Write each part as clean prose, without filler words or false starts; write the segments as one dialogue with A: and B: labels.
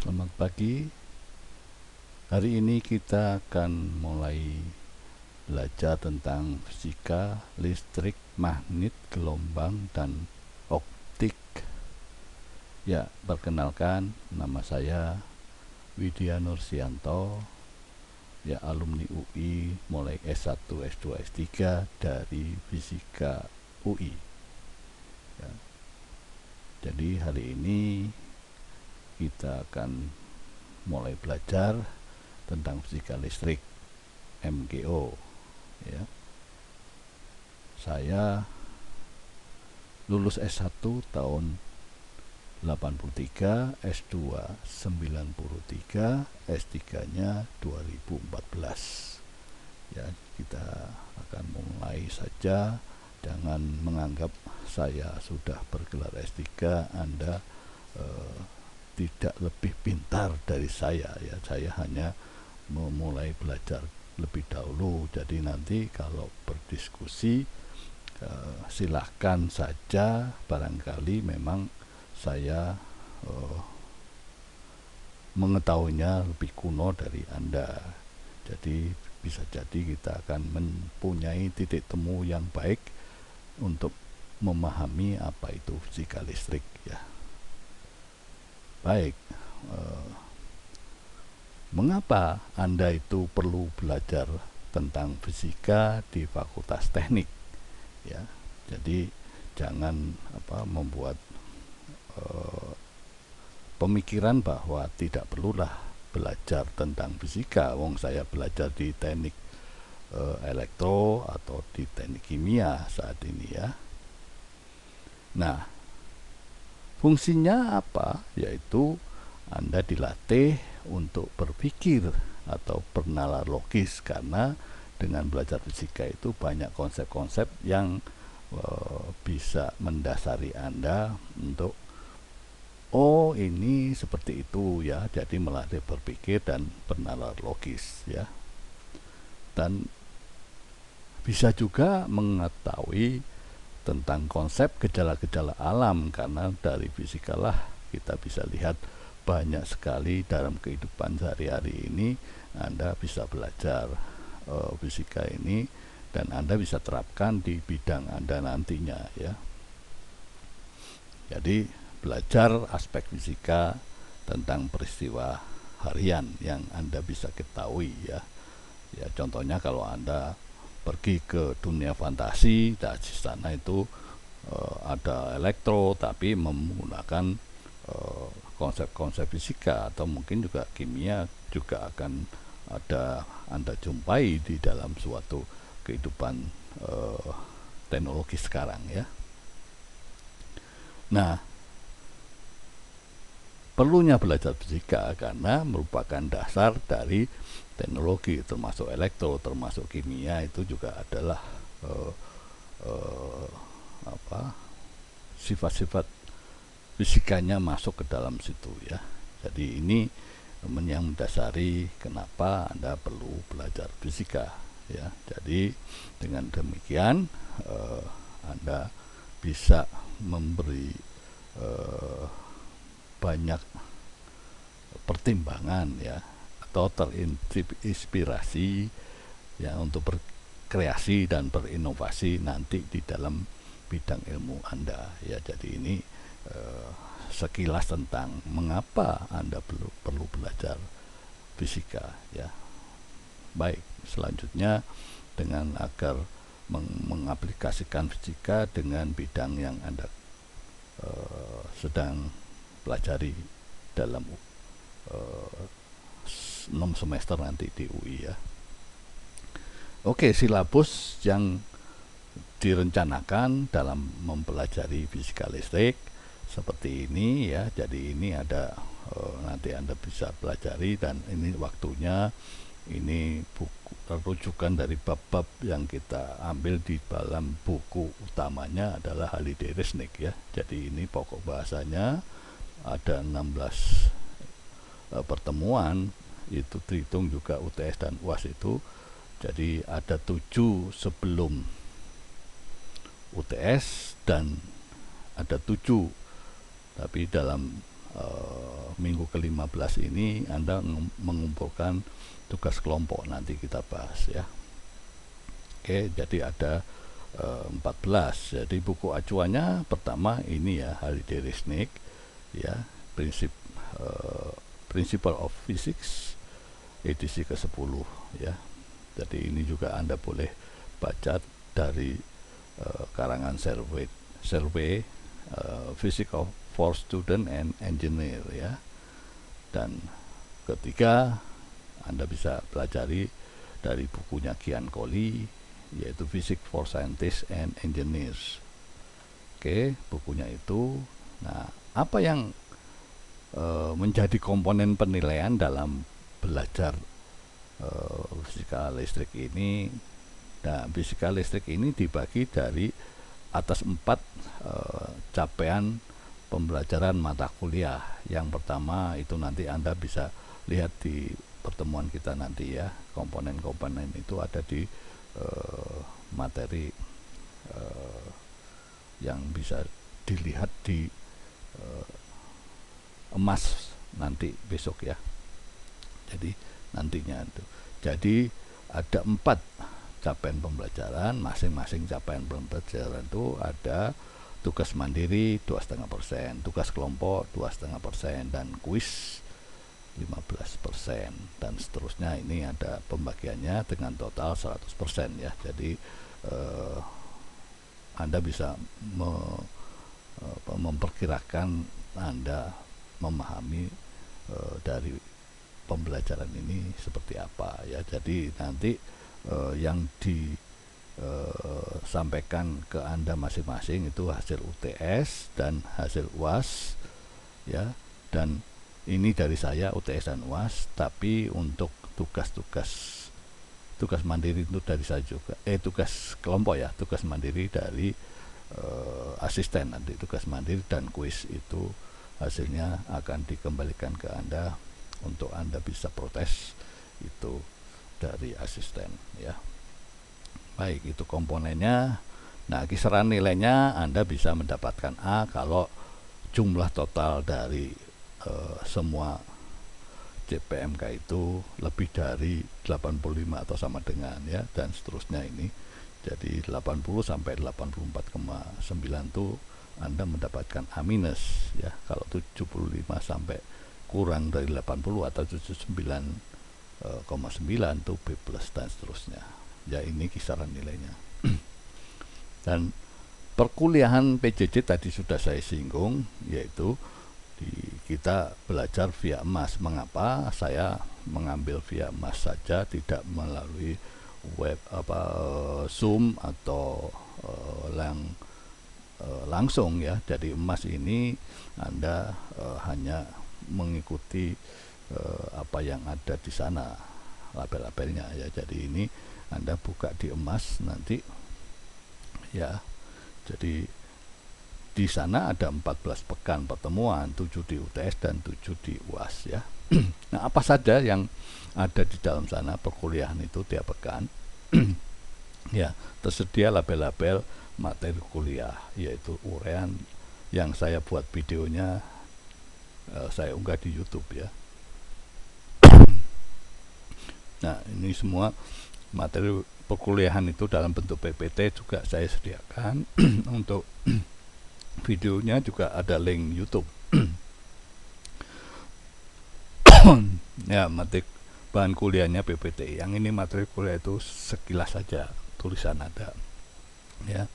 A: Selamat pagi. Hari ini kita akan mulai belajar tentang fisika, listrik, magnet, gelombang, dan optik. Ya, perkenalkan, nama saya Widya Nursianto, ya alumni UI mulai S1, S2, S3 dari fisika UI. Ya. Jadi hari ini kita akan mulai belajar tentang fisika listrik MGO. Ya. Saya lulus S1 tahun 83, S2 93, S3-nya 2014. Ya, kita akan mulai saja. Jangan menganggap saya sudah bergelar S3 Anda tidak lebih pintar dari saya, ya. Saya hanya memulai belajar lebih dahulu. Jadi nanti kalau berdiskusi silahkan saja, barangkali memang saya mengetahuinya lebih kuno dari Anda. Jadi bisa jadi kita akan mempunyai titik temu yang baik untuk memahami apa itu fisika listrik, ya. Baik, mengapa Anda itu perlu belajar tentang fisika di Fakultas Teknik, ya. Jadi jangan membuat pemikiran bahwa tidak perlulah belajar tentang fisika, wong saya belajar di teknik elektro atau di teknik kimia saat ini, ya. Nah, fungsinya apa? Yaitu Anda dilatih untuk berpikir atau bernalar logis, karena dengan belajar fisika itu banyak konsep-konsep yang bisa mendasari Anda untuk oh ini seperti itu, ya. Jadi melatih berpikir dan bernalar logis, ya. Dan bisa juga mengetahui tentang konsep gejala-gejala alam, karena dari fisikalah kita bisa lihat banyak sekali dalam kehidupan sehari-hari ini. Anda bisa belajar fisika ini dan Anda bisa terapkan di bidang Anda nantinya, ya. Jadi belajar aspek fisika tentang peristiwa harian yang Anda bisa ketahui, ya. Ya, contohnya kalau Anda pergi ke dunia fantasi, di sana itu ada elektro tapi menggunakan konsep-konsep fisika, atau mungkin juga kimia juga akan ada Anda jumpai di dalam suatu kehidupan teknologi sekarang, ya. Nah, perlunya belajar fisika karena merupakan dasar dari teknologi, termasuk elektro, termasuk kimia, itu juga adalah sifat-sifat fisikanya masuk ke dalam situ, ya. Jadi ini yang mendasari kenapa Anda perlu belajar fisika, ya. Jadi dengan demikian Anda bisa memberi banyak pertimbangan, ya, atau terinspirasi, ya, untuk berkreasi dan berinovasi nanti di dalam bidang ilmu Anda, ya. Jadi ini sekilas tentang mengapa Anda perlu belajar fisika, ya. Baik, selanjutnya dengan agar mengaplikasikan fisika dengan bidang yang Anda sedang pelajari dalam 6 semester nanti di UI, ya. Oke, silabus yang direncanakan dalam mempelajari fisika listrik seperti ini, ya. Jadi ini ada nanti Anda bisa pelajari, dan ini waktunya, ini buku rujukan dari bab-bab yang kita ambil di dalam buku utamanya adalah Halliday Resnick, ya. Jadi ini pokok bahasanya ada 16 pertemuan, itu terhitung juga UTS dan UAS itu. Jadi ada 7 sebelum UTS dan ada 7 tapi dalam minggu ke-15 ini Anda mengumpulkan tugas kelompok, nanti kita bahas ya. Oke, jadi ada 14. Jadi buku acuannya pertama ini ya, Halliday Resnick ya, Principle of Physics edisi ke-10 ya. Jadi ini juga Anda boleh baca dari karangan survey Physics for Student and Engineer ya. Dan ketiga Anda bisa pelajari dari bukunya Kian Kohli, yaitu Physics for Scientists and Engineers. Oke, bukunya itu. Nah, apa yang menjadi komponen penilaian dalam belajar fisika listrik ini? Nah, fisika listrik ini dibagi dari atas 4 capaian pembelajaran mata kuliah. Yang pertama itu nanti Anda bisa lihat di pertemuan kita nanti ya. Komponen-komponen itu ada di materi yang bisa dilihat di emas nanti besok ya. Jadi nantinya itu. Jadi ada 4 capaian pembelajaran. Masing-masing capaian pembelajaran itu ada tugas mandiri 2,5%, tugas kelompok 2,5%, dan kuis 15%, dan seterusnya. Ini ada pembagiannya dengan total 100% ya. Jadi Anda bisa memperkirakan Anda memahami dari pembelajaran ini seperti apa ya. Jadi nanti yang disampaikan ke Anda masing-masing itu hasil UTS dan hasil UAS ya. Dan ini dari saya UTS dan UAS, tapi untuk tugas mandiri itu dari saya juga. Tugas kelompok ya, tugas mandiri dari asisten nanti. Tugas mandiri dan kuis itu hasilnya akan dikembalikan ke Anda untuk Anda bisa protes itu dari asisten ya. Baik, itu komponennya. Nah, kisaran nilainya Anda bisa mendapatkan A kalau jumlah total dari semua CPMK itu lebih dari 85 atau sama dengan ya, dan seterusnya ini. Jadi 80 sampai 84,9 itu Anda mendapatkan A- ya. Kalau 75 sampai kurang dari 80 atau 79,9 itu B+ dan seterusnya. Ya, ini kisaran nilainya. Dan perkuliahan PJJ tadi sudah saya singgung, yaitu kita belajar via emas. Mengapa saya mengambil via emas saja, tidak melalui web Zoom atau langsung ya. Jadi emas ini Anda hanya mengikuti apa yang ada di sana, label-labelnya ya. Jadi ini Anda buka di emas nanti ya. Jadi di sana ada 14 pekan pertemuan, 7 di UTS dan 7 di UAS ya. Nah, apa saja yang ada di dalam sana perkuliahan itu tiap pekan? Ya, tersedia label-label materi kuliah, yaitu uraian yang saya buat videonya, saya unggah di YouTube ya. Nah, ini semua materi perkuliahan itu dalam bentuk PPT juga saya sediakan. Untuk videonya juga ada link YouTube. Ya, materi bahan kuliahnya PPT. Yang ini materi kuliah itu sekilas saja, tulisan ada ya.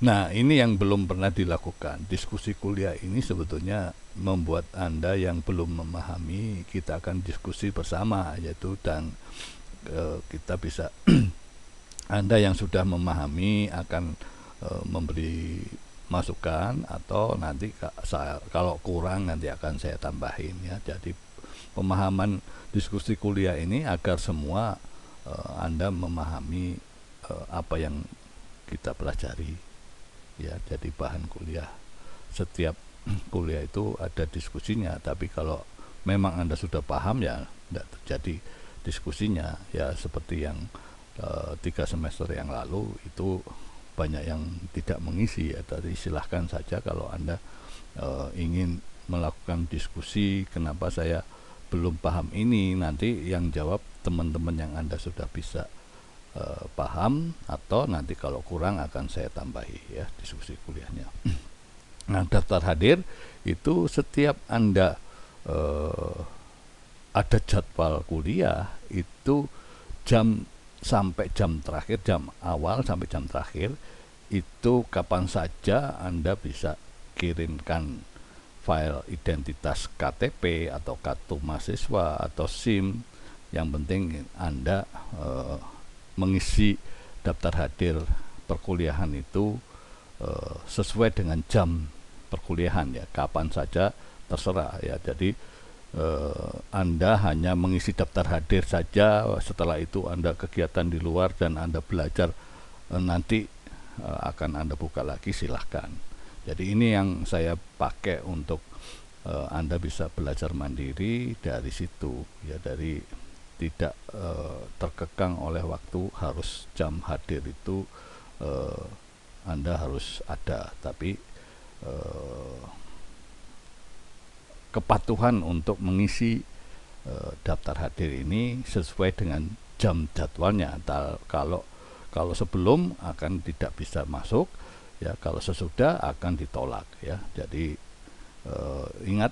A: Nah, ini yang belum pernah dilakukan. Diskusi kuliah ini sebetulnya membuat Anda yang belum memahami, kita akan diskusi bersama, yaitu dan kita bisa Anda yang sudah memahami akan memberi masukan, atau nanti kalau kurang nanti akan saya tambahin ya. Jadi pemahaman diskusi kuliah ini agar semua Anda memahami apa yang kita pelajari ya. Jadi bahan kuliah, setiap kuliah itu ada diskusinya, tapi kalau memang Anda sudah paham ya tidak terjadi diskusinya ya. Seperti yang 3 semester yang lalu itu banyak yang tidak mengisi ya. Tadi silahkan saja kalau Anda ingin melakukan diskusi kenapa saya belum paham ini. Nanti yang jawab teman-teman yang Anda sudah bisa paham, atau nanti kalau kurang akan saya tambahi ya diskusi kuliahnya. Nah, daftar hadir itu setiap Anda ada jadwal kuliah itu jam sampai jam terakhir, jam awal sampai jam terakhir, itu kapan saja Anda bisa kirimkan file identitas KTP atau kartu mahasiswa atau SIM. Yang penting Anda mengisi daftar hadir perkuliahan itu sesuai dengan jam perkuliahan ya, kapan saja terserah ya. Jadi Anda hanya mengisi daftar hadir saja, setelah itu Anda kegiatan di luar dan Anda belajar nanti akan Anda buka lagi, silahkan. Jadi ini yang saya pakai untuk Anda bisa belajar mandiri dari situ ya, dari tidak terkekang oleh waktu harus jam hadir itu Anda harus ada, tapi kepatuhan untuk mengisi daftar hadir ini sesuai dengan jam jadwalnya. Kalau sebelum akan tidak bisa masuk ya, kalau sesudah akan ditolak ya. Jadi ingat,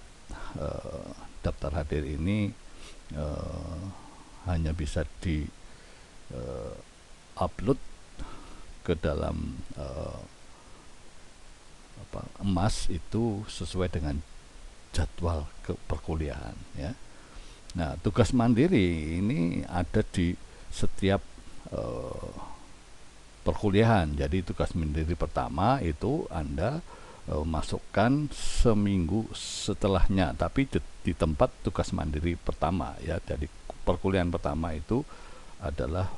A: daftar hadir ini hanya bisa di upload ke dalam emas itu sesuai dengan jadwal perkuliahan ya. Nah, tugas mandiri ini ada di setiap perkuliahan. Jadi tugas mandiri pertama itu Anda masukkan seminggu setelahnya, tapi di tempat tugas mandiri pertama ya. Jadi perkuliahan pertama itu adalah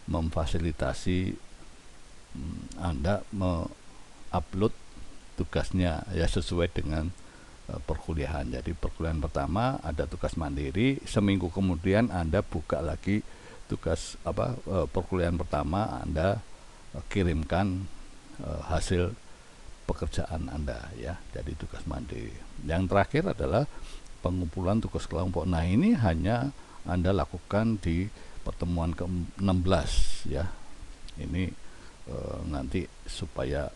A: memfasilitasi Anda upload tugasnya ya sesuai dengan perkuliahan. Jadi perkuliahan pertama ada tugas mandiri, seminggu kemudian Anda buka lagi tugas perkuliahan pertama, Anda kirimkan hasil pekerjaan Anda ya. Jadi tugas mandiri. Yang terakhir adalah pengumpulan tugas kelompok. Nah, ini hanya Anda lakukan di pertemuan ke-16 ya. Ini nanti supaya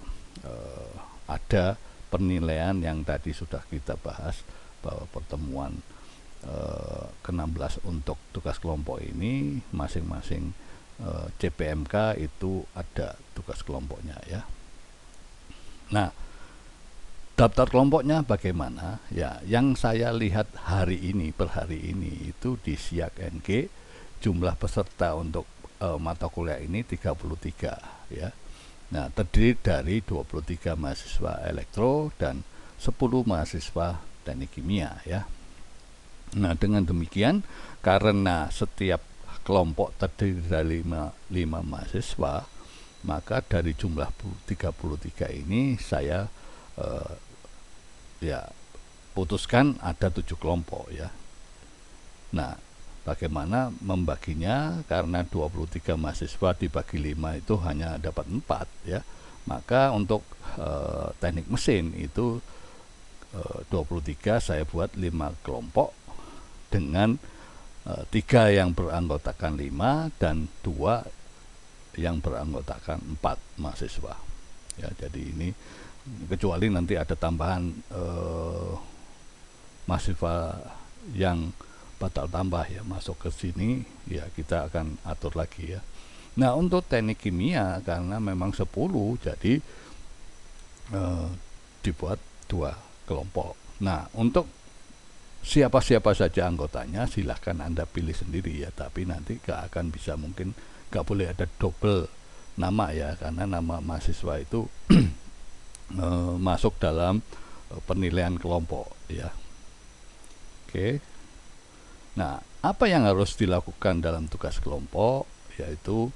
A: ada penilaian yang tadi sudah kita bahas, bahwa pertemuan ke-16 untuk tugas kelompok ini masing-masing CPMK itu ada tugas kelompoknya ya. Nah, daftar kelompoknya bagaimana ya? Yang saya lihat hari ini, per hari ini itu di SIAK NG jumlah peserta untuk mata kuliah ini 33 ya. Nah, terdiri dari 23 mahasiswa elektro dan 10 mahasiswa teknik kimia ya. Nah, dengan demikian karena setiap kelompok terdiri dari 5 mahasiswa, maka dari jumlah 33 ini saya ya putuskan ada 7 kelompok ya. Nah, bagaimana membaginya? Karena 23 mahasiswa dibagi 5 itu hanya dapat 4 ya. Maka untuk teknik mesin itu 23 saya buat 5 kelompok dengan 3 yang beranggotakan 5 dan 2 yang beranggotakan 4 mahasiswa ya. Jadi ini kecuali nanti ada tambahan mahasiswa yang batal tambah ya masuk ke sini ya, kita akan atur lagi ya. Nah, untuk teknik kimia karena memang 10, jadi dibuat 2 kelompok. Nah, untuk siapa-siapa saja anggotanya silahkan Anda pilih sendiri ya, tapi nanti gak akan bisa, mungkin gak boleh ada double nama ya, karena nama mahasiswa itu masuk dalam penilaian kelompok ya. Oke. Nah, apa yang harus dilakukan dalam tugas kelompok? Yaitu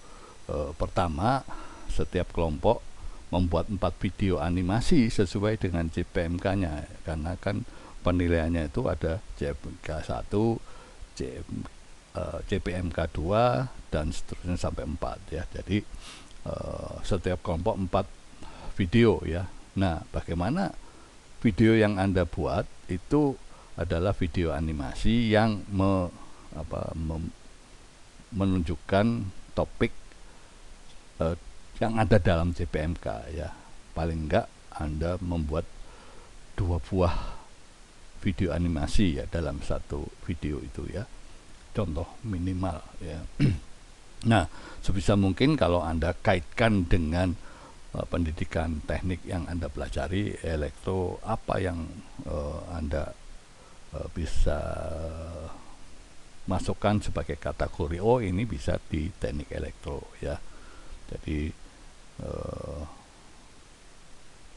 A: pertama, setiap kelompok membuat 4 video animasi sesuai dengan CPMK-nya, karena kan penilaiannya itu ada CPMK 1, CPMK 2 dan seterusnya sampai 4 ya. Jadi setiap kelompok 4 video ya. Nah, bagaimana video yang Anda buat itu adalah video animasi yang menunjukkan topik yang ada dalam JPMK ya. Paling enggak Anda membuat 2 buah video animasi ya dalam satu video itu ya, contoh minimal ya. Nah, sebisa mungkin kalau Anda kaitkan dengan pendidikan teknik yang Anda pelajari, elektro, apa yang Anda bisa masukkan sebagai kategori, oh ini bisa di teknik elektro ya. Jadi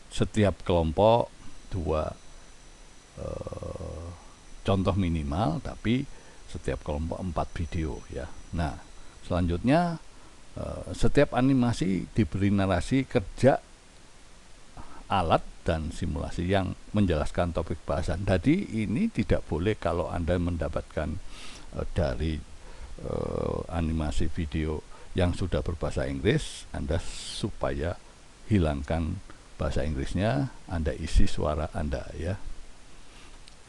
A: setiap kelompok 2 contoh minimal, tapi setiap kelompok 4 video ya. Nah, selanjutnya setiap animasi diberi narasi kerja alat dan simulasi yang menjelaskan topik bahasan. Jadi ini tidak boleh kalau Anda mendapatkan dari animasi video yang sudah berbahasa Inggris, Anda supaya hilangkan bahasa Inggrisnya, Anda isi suara Anda ya.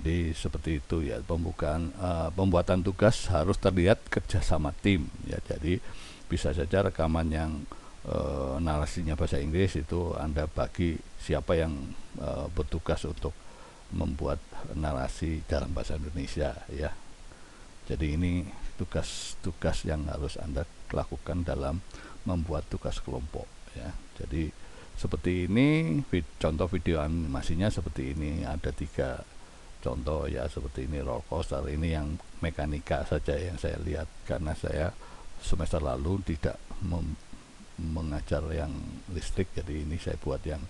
A: Jadi seperti itu ya, pembuatan tugas harus terlihat kerjasama tim ya. Jadi bisa saja rekaman yang narasinya bahasa Inggris itu Anda bagi siapa yang bertugas untuk membuat narasi dalam bahasa Indonesia ya. Jadi ini tugas-tugas yang harus Anda lakukan dalam membuat tugas kelompok ya. Jadi seperti ini contoh video animasinya seperti ini, ada 3 contoh ya, seperti ini roller coaster. Ini yang mekanika saja yang saya lihat karena saya semester lalu tidak mengajar yang listrik, jadi ini saya buat yang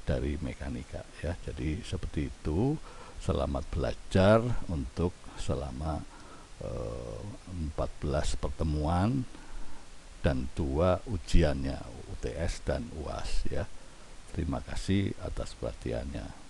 A: dari mekanika ya. Jadi seperti itu. Selamat belajar untuk selama 14 pertemuan dan 2 ujiannya, UTS dan UAS ya. Terima kasih atas perhatiannya.